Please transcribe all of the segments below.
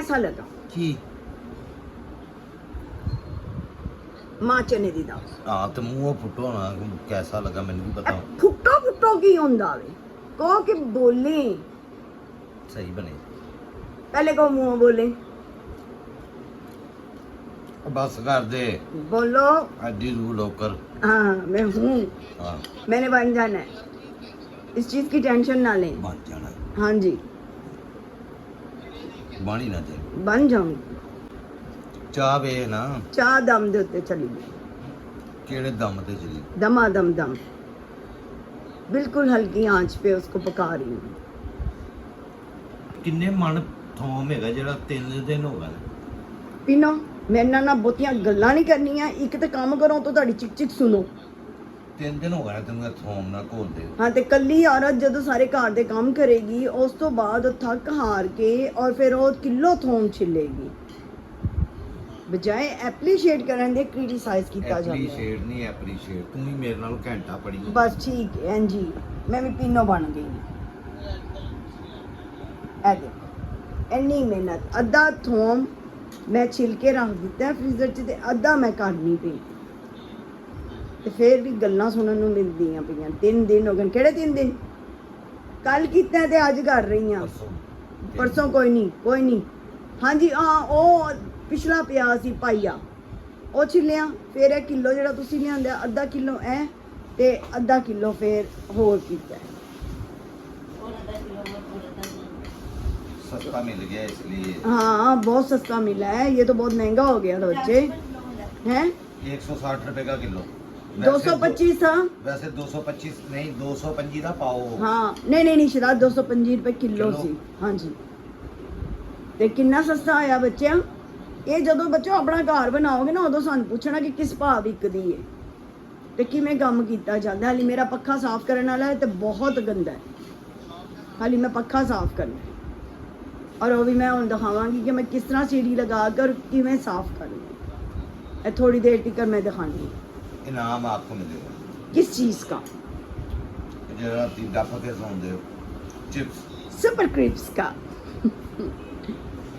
कैसा लगा की मां चने दी दाल? हाँ तो मुंह फुटो ना, कैसा लगा मैंने भी बताओ। फुटो फुटो की होंदा वे, कहो कि बोले सही बने पहले कहो मुंह बोले बस कर दे, बोलो। एडी रू लोकर। हाँ मैं हूँ, हाँ मैंने बन जाना है, इस चीज की टेंशन ना लें। बन जाना है। हाँ जी बन ही ना जाए। बन जाऊंगी। चाह वे ना चाह दम दे उत्ते चली गई, केड़े दम ते चली दमा दम दम, बिल्कुल हल्की आंच पे उसको पका रही हूँ। किन्ने मन थोम हैगा जेड़ा 3 दिन हो गए। पीनो मेरे ना बहुतियां गल्लां नहीं करनियां, एक तो काम करो तो ਤੁਹਾਡੀ चिक चिक सुनो। 3 दिन हो गए तेन थोम ना घोल दे। हाँ तो कल्ली औरत जो सारे घर दे काम करेगी उस तो बाद थक हार के और फिर वो किलो थोम छिलेगी, बजाय एप्रीशिएट करन दे क्रिटिसाइज किया जाता है। एप्रीशिएट नहीं एप्रीशिएट, तू ही मेरे नाल घंटा पड़ी। बस ठीक है जी, मैं भी पीनो बन गई। ए देखो इन्नी मेहनत, अद्धा थोम मैं छिलके रख दिता है फ्रीजर च ते अद्धा मैं करनी पई ते फिर भी गल्लां सुनन नूं मिलदियां पईयां। 3 दिन हो गए, केड़े 3 दिन? कल कीता ते अज कर रही हां, परसों कोई नहीं। हाँ जी हाँ ओ पिछला पिया सी पाइया ਉਹ ਛਿੱਲਿਆ, ਫਿਰ ਇਹ ਕਿਲੋ ਜਿਹੜਾ ਤੁਸੀਂ ਲਿਆਂਦਾ ਅੱਧਾ ਕਿਲੋ ਐ ਤੇ ਅੱਧਾ ਕਿਲੋ ਫਿਰ ਹੋਰ ਕੀਤਾ। सस्ता मिल गया इसलिए। हाँ बहुत सस्ता मिला है, ये तो बहुत महंगा हो गया था बच्चे हैं। 160 रुपए का किलो। 225 था वैसे 225 नहीं 225 का पाओ। हाँ नहीं शिराज 225 रुपए किलो सी। हाँ जी ते कितना सस्ता आया बच्चे। ये जो बच्चों अपना घर बनाओगे ना उदों सानू पूछना कि किस भाव विकदी है ते किवें काम कीता जांदा। हाली मेरा पक्खा साफ करने वाला है तो बहुत गंदा है, हाली मैं पक्खा साफ करना है और वो भी मैं हुण दिखावांगी कि मैं किस तरह सीढ़ी लगा कर किवें साफ करनी है। थोड़ी देर टिकर मैं दिखानी। इनाम आपको मिलेगा। किस चीज़ का? जरा डप के सौंदे हो चिप्स सुपर क्रिप्स का।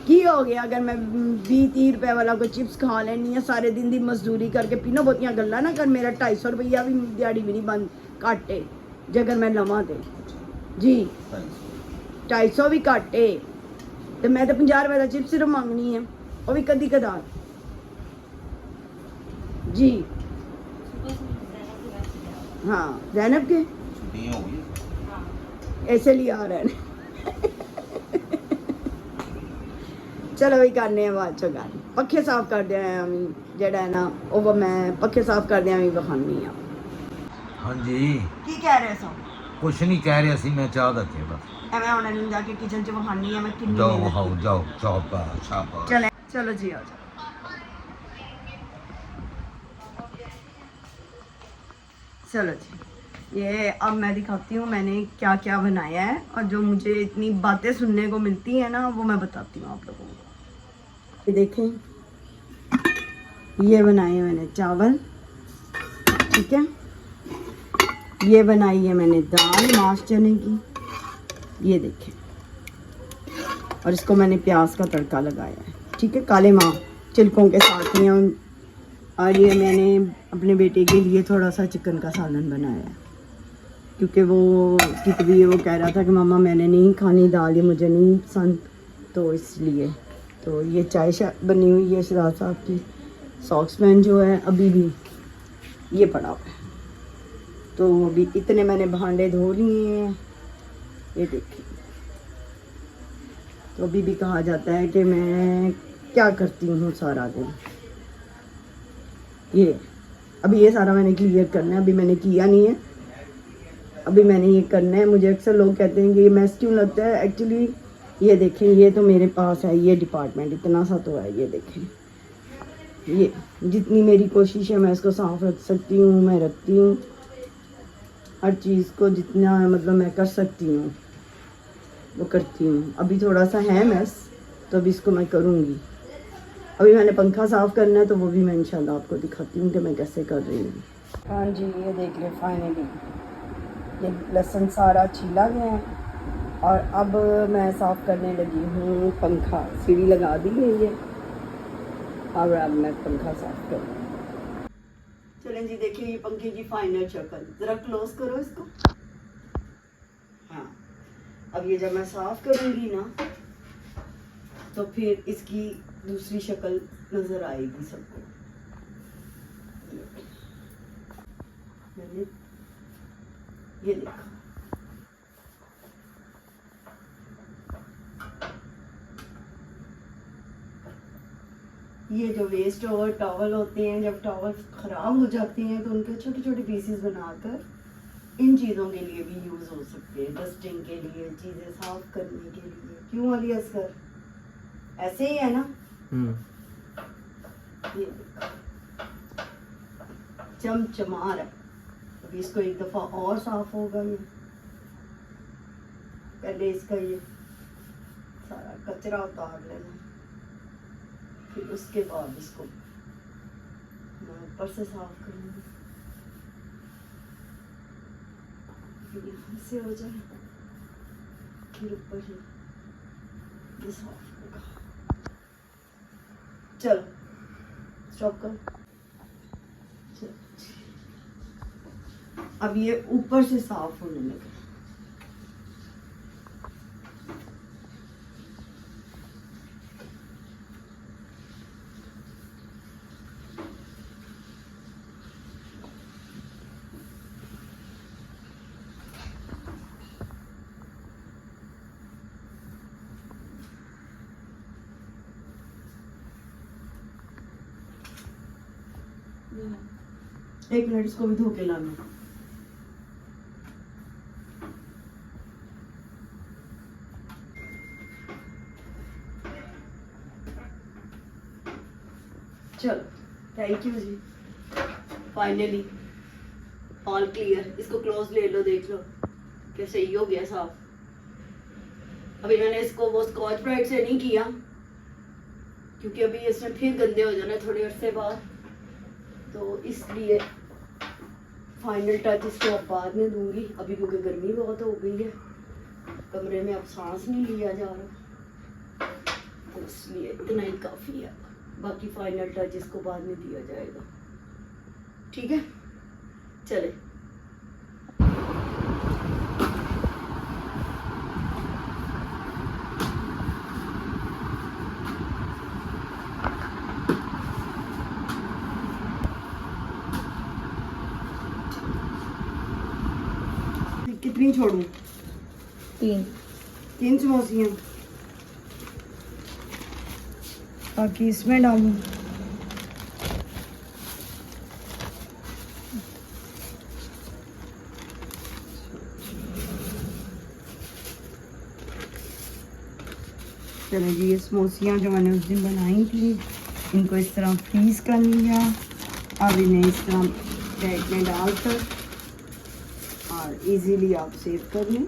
की हो गया अगर मैं 20-30 रुपए वाला कोई चिप्स खा लेनी है सारे दिन की मजदूरी करके। पीनो बहुतियां गल्लां ना कर, मेरा 250 रुपया भी दिहाड़ी भी नहीं बंद घट है जे अगर मैं लवां ते जी 250 भी घट है तो मैं तो 50 रुपए का चिप्स सिर्फ मंगनी है, वो भी कदी कदार जी। हाँ जैनब के छुट्टियां हो गई ऐसे लिए आ रहे हैं। चलो वही करने बाद चो गल पखे साफ कर दिया जेड़ा है ना वो मैं पखे साफ कर दिया विखानी हाँ। हाँ जी की कह रहे सो? कुछ नहीं कह रहे सी, मैं चाह दके बस मैं हुण जाके किचन च विखानी है मैं कितनी जाओ मेहनत हाउ की। जाओ शाबाश शाबाश। चले चलो जी आओ चलो जी। ये अब मैं दिखाती हूँ मैंने क्या क्या बनाया है और जो मुझे इतनी बातें सुनने को मिलती है ना वो मैं बताती हूँ आप लोगों को। ये देखें ये बनाए मैंने चावल, ठीक है। ये बनाई है मैंने दाल माश चने की, ये देखें। और इसको मैंने प्याज का तड़का लगाया है, ठीक है। काले माँ छिलकों के साथ में। और ये मैंने अपने बेटे के लिए थोड़ा सा चिकन का सालन बनाया है क्योंकि वो कितनी वो कह रहा था कि मामा मैंने नहीं खानी दाल, ये मुझे नहीं पसंद, तो इसलिए। तो ये चाय बनी हुई है शराज साहब की। सॉक्समैन जो है अभी भी ये पड़ा हुआ है, तो अभी इतने मैंने भांडे धो लिए हैं, ये देखिए। तो अभी भी कहा जाता है कि मैं क्या करती हूँ सारा दिन। ये अभी ये सारा मैंने क्लियर करना है, अभी मैंने किया नहीं है, अभी मैंने ये करना है। मुझे अक्सर लोग कहते हैं कि ये मैस क्यों लगता है, एक्चुअली ये देखें ये तो मेरे पास है ये डिपार्टमेंट, इतना सा तो है। ये देखें ये जितनी मेरी कोशिश है मैं इसको साफ रख सकती हूँ, मैं रखती हूँ हर चीज़ को, जितना मतलब मैं कर सकती हूँ वो करती हूँ। अभी थोड़ा सा है मैस तो अभी इसको मैं करूँगी। अभी मैंने पंखा साफ़ करना है तो वो भी मैं इंशाल्लाह आपको दिखाती हूँ कि मैं कैसे कर रही हूँ। हाँ जी ये देख ले फाइनली ये लहसुन सारा छीला गया है और अब मैं साफ़ करने लगी हूँ पंखा। सीढ़ी लगा दी है ये, और अब मैं पंखा साफ़ करूँ। चलें जी, देखिए ये पंखे की फाइनल शक्ल। ज़रा क्लोज करो इसको। हाँ, अब ये जब मैं साफ़ करूँगी ना तो फिर इसकी दूसरी शक्ल नज़र आएगी सबको। मैंने ये देखा, ये जो वेस्ट ओवर टॉवल होते हैं, जब टॉवल ख़राब हो जाते हैं तो उनके छोटे छोटे पीसेस बनाकर इन चीज़ों के लिए भी यूज़ हो सकते हैं, डस्टिंग के लिए, चीज़ें साफ करने के लिए। क्यों अली असगर, ऐसे ही है ना? ये चमचमा रहा है। अभी इसको एक दफ़ा और साफ होगा। ये पहले इसका ये सारा कचरा उतार लेना, फिर उसके बाद इसको मैं ऊपर से साफ करूँगी। फिर यहाँ से हो जाए, फिर ऊपर से ये साफ होगा। चलो स्टॉप कर। अब ये ऊपर से साफ होने लगा। एक मिनट, इसको भी धो के लाना। चलो, थैंक यू जी। Finally all clear. इसको क्लोज ले लो, देख लो क्या सही हो गया साफ। अभी मैंने इसको वो स्कॉच ब्राइट से नहीं किया क्योंकि अभी इसने फिर गंदे हो जाना थोड़े अरसे बाद, तो इसलिए फाइनल टच इसको अब बाद में दूंगी। अभी क्योंकि गर्मी बहुत हो गई है, कमरे में अब सांस नहीं लिया जा रहा, तो इसलिए इतना ही काफ़ी है। बाकी फाइनल टच इसको बाद में दिया जाएगा। ठीक है, चले। कितनी छोड़ूं? 3 समोसियाँ, बाकी इसमें डालूं। चलो जी, ये समोसियाँ जो मैंने उस दिन बनाई थी, इनको इस तरह फ्रीज कर लिया। अब इन्हें इस तरह बैग में डालकर और इजीली आप सेव कर लें,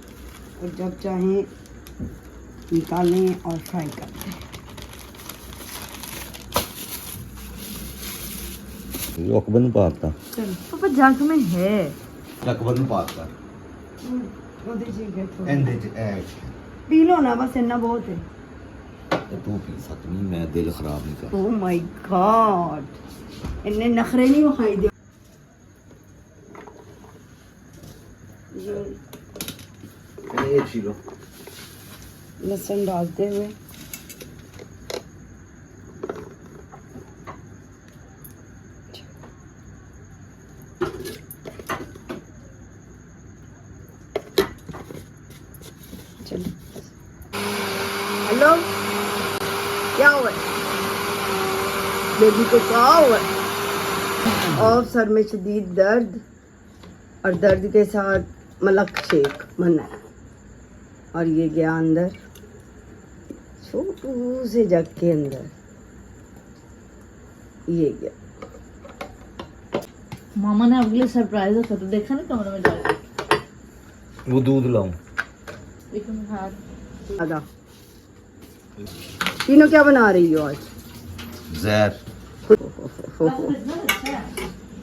और जब चाहें निकालें और फ्राई कर लें। अकबर पाता चलो पापा, जग में है। अकबर पाता पी लो ना, बस इतना बहुत है। तू पी सकती, मैं दिल खराब नहीं कर। ओह माय गॉड, इन्हें नखरे नहीं खाई दे। ये चीलो लहसुन डालते हुए चलो। हेलो, क्या हुआ? बेबी को क्या हुआ? और सर में शदीद दर्द, और दर्द के साथ मलक शेक बना है, और ये गया अंदर छोटू से जग के अंदर, ये गया। मामा ने आपके लिए सरप्राइज रखा, तो देखा ना कमरे में जाके। वो दूध लाऊं? आधा। तीनों क्या बना रही हो आज? जहर।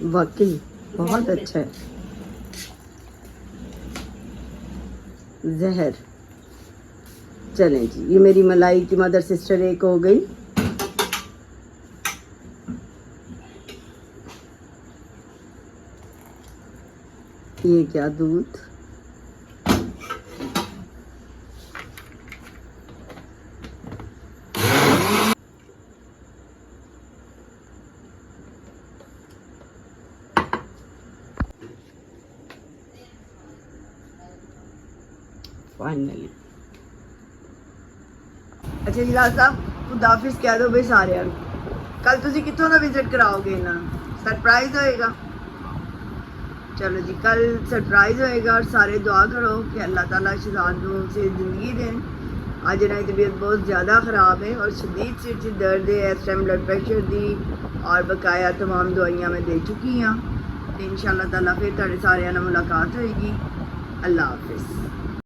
वाकई बहुत अच्छा है। जहर चलें जी, ये मेरी मलाई की मदर सिस्टर एक हो गई। ये क्या दूध, फाइनली। अच्छा जी लाल साहब, खुदा हाफिज कह दो बे सारिਆਂ ਨੂੰ। कल ਤੁਸੀਂ ਕਿੱਥੋਂ ਦਾ ਵਿਜ਼ਿਟ ਕਰਾਓਗੇ ਇਹਨਾਂ ਨੂੰ? सरप्राइज होएगा। चलो जी, कल सरप्राइज होएगा और सारे दुआ करो कि अल्लाह ताला शहजाद से ज़िंदगी दें। आज इनकी तबीयत बहुत ज़्यादा ख़राब है और शदीद सिर च दर्द है, इस टाइम ब्लड प्रेशर दी और बकाया तमाम दवाइयाँ मैं दे चुकी हाँ। तो इंशाअल्लाह ताला फिर तुहाडे सारिਆਂ ਨਾਲ मुलाकात होएगी। अल्लाह हाफिज़।